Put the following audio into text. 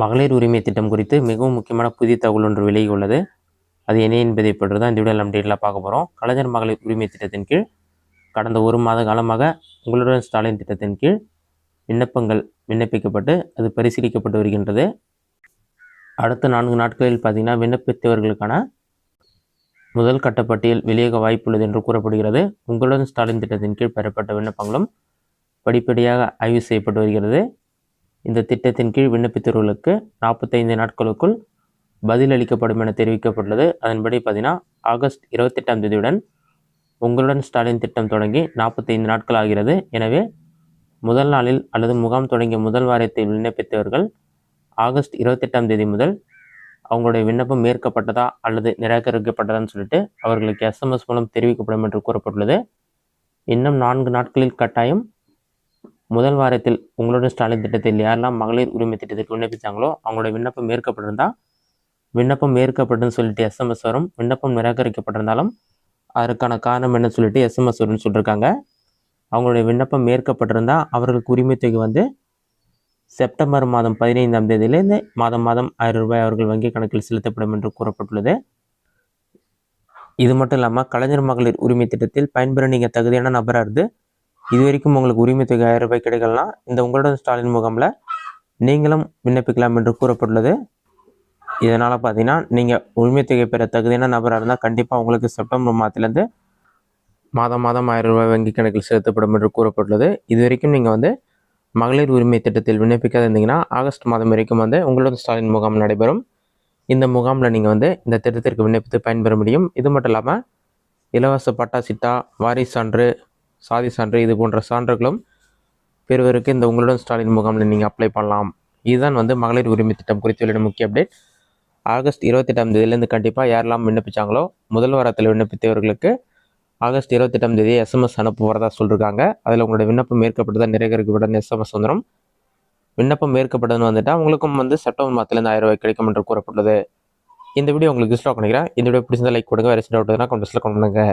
மகளிர் உரிமை திட்டம் குறித்து மிகவும் முக்கியமான புதிய தகவல் ஒன்று விலகி உள்ளது. அது என்ன என்பதை பற்றி தான் இந்த வீடியோவில் நம்ம டீட்டெயிலாக பார்க்க போகிறோம். கலைஞர் மகளிர் உரிமை திட்டத்தின் கீழ் கடந்த 1 மாத காலமாக உங்களுடன் ஸ்டாலின் திட்டத்தின் கீழ் விண்ணப்பங்கள் விண்ணப்பிக்கப்பட்டு அது பரிசீலிக்கப்பட்டு வருகின்றது. அடுத்த 4 நாட்களில் பார்த்திங்கன்னா விண்ணப்பித்தவர்களுக்கான முதல் கட்ட பட்டியல் வெளியாக வாய்ப்புள்ளது என்று கூறப்படுகிறது. உங்களுடன் ஸ்டாலின் திட்டத்தின் கீழ் பெறப்பட்ட விண்ணப்பங்களும் படிப்படியாக ஆய்வு செய்யப்பட்டு வருகிறது. இந்த திட்டத்தின் கீழ் விண்ணப்பித்தவர்களுக்கு 45 நாட்களுக்குள் பதில் அளிக்கப்படும் என தெரிவிக்கப்பட்டுள்ளது. அதன்படி பார்த்தீங்கன்னா ஆகஸ்ட் 28ஆம் தேதியுடன் உங்களுடன் ஸ்டாலின் திட்டம் தொடங்கி 45 நாட்கள் ஆகிறது. எனவே முதல் நாளில் அல்லது முகாம் தொடங்கிய முதல் வாரத்தில் விண்ணப்பித்தவர்கள் ஆகஸ்ட் 28ஆம் தேதி முதல் அவங்களுடைய விண்ணப்பம் ஏற்கப்பட்டதா அல்லது நிராகரிக்கப்பட்டதான்னு சொல்லிட்டு அவர்களுக்கு SMS மூலம் தெரிவிக்கப்படும் என்று கூறப்பட்டுள்ளது. இன்னும் 4 நாட்களில் கட்டாயம் முதல் வாரத்தில் உங்களுடன் ஸ்டாலின் திட்டத்தில் யாரெல்லாம் மகளிர் உரிமை திட்டத்திற்கு விண்ணப்பித்தாங்களோ அவங்களோட விண்ணப்பம் ஏற்கப்பட்டிருந்தால் விண்ணப்பம் ஏற்கப்பட்டுன்னு சொல்லிட்டு SMS வரும். விண்ணப்பம் நிராகரிக்கப்பட்டிருந்தாலும் அதற்கான காரணம் என்ன சொல்லிட்டு SMS வரும்னு சொல்லியிருக்காங்க. அவங்களுடைய விண்ணப்பம் ஏற்கப்பட்டிருந்தால் அவர்களுக்கு உரிமை தொகை செப்டம்பர் மாதம் 15ஆம் தேதியிலேருந்து மாதம் 1000 ரூபாய் அவர்கள் வங்கி கணக்கில் செலுத்தப்படும் என்று கூறப்பட்டுள்ளது. இது மட்டும் இல்லாமல் கலைஞர் மகளிர் உரிமை திட்டத்தில் பயன்பெற நீங்கள் தகுதியான நபராக இருந்து இது வரைக்கும் உங்களுக்கு உரிமை தொகை 1000 ரூபாய் கிடைக்கலாம். இந்த உங்களுடன் ஸ்டாலின் முகாமில் நீங்களும் விண்ணப்பிக்கலாம் என்று கூறப்பட்டுள்ளது. இதனால் பார்த்தீங்கன்னா நீங்கள் உரிமை தொகை பெற தகுதியான நபராக இருந்தால் கண்டிப்பாக உங்களுக்கு செப்டம்பர் மாதத்துலேருந்து மாதம் 1000 ரூபாய் வங்கி கணக்கில் செலுத்தப்படும் என்று கூறப்பட்டுள்ளது. இது வரைக்கும் நீங்கள் மகளிர் உரிமை திட்டத்தில் விண்ணப்பிக்காத இருந்தீங்கன்னா ஆகஸ்ட் மாதம் வரைக்கும் உங்களுடன் ஸ்டாலின் முகாம் நடைபெறும். இந்த முகாமில் நீங்கள் இந்த திட்டத்திற்கு விண்ணப்பித்து பயன்பெற முடியும். இது மட்டும் இல்லாமல் இலவச பட்டா சிட்டா, வாரிசு சான்று, சாதி சான்று இது போன்ற சான்றுகளும் பெறுவதற்கு இந்த உங்களுடன் ஸ்டாலின் முகாமில் நீங்கள் அப்ளை பண்ணலாம். இதுதான் மகளிர் உரிமை திட்டம் குறித்து வெளியிட முக்கிய அப்டேட். ஆகஸ்ட் 28ஆம் தேதியிலேருந்து கண்டிப்பாக யாரெல்லாம் விண்ணப்பிச்சாங்களோ முதல் வாரத்தில் விண்ணப்பித்தவர்களுக்கு ஆகஸ்ட் 28ஆம் தேதி SMS அனுப்புவதாக சொல்லியிருக்காங்க. அதில் உங்களுடைய விண்ணப்பம் ஏற்கப்பட்டதான் நிராகரிக்கப்பட்டதுன்னு SMS வந்துடும். விண்ணப்பம் ஏற்கப்பட்டதுன்னு வந்துட்டால் உங்களுக்கும் செப்டம்பர் மாதத்துலேருந்து 1000 ரூபாய் கிடைக்கும் என்று கூறப்பட்டுள்ளது. இந்த வீடியோ உங்களுக்கு யூஸ்ஃபுல்லாக நினைக்கிறேன். இந்த வீடியோ பிடிச்சிருந்தா லைக் கொடுங்க. வேறு டவுட் கமெண்ட்ஸில் கமெண்ட் பண்ணுங்க.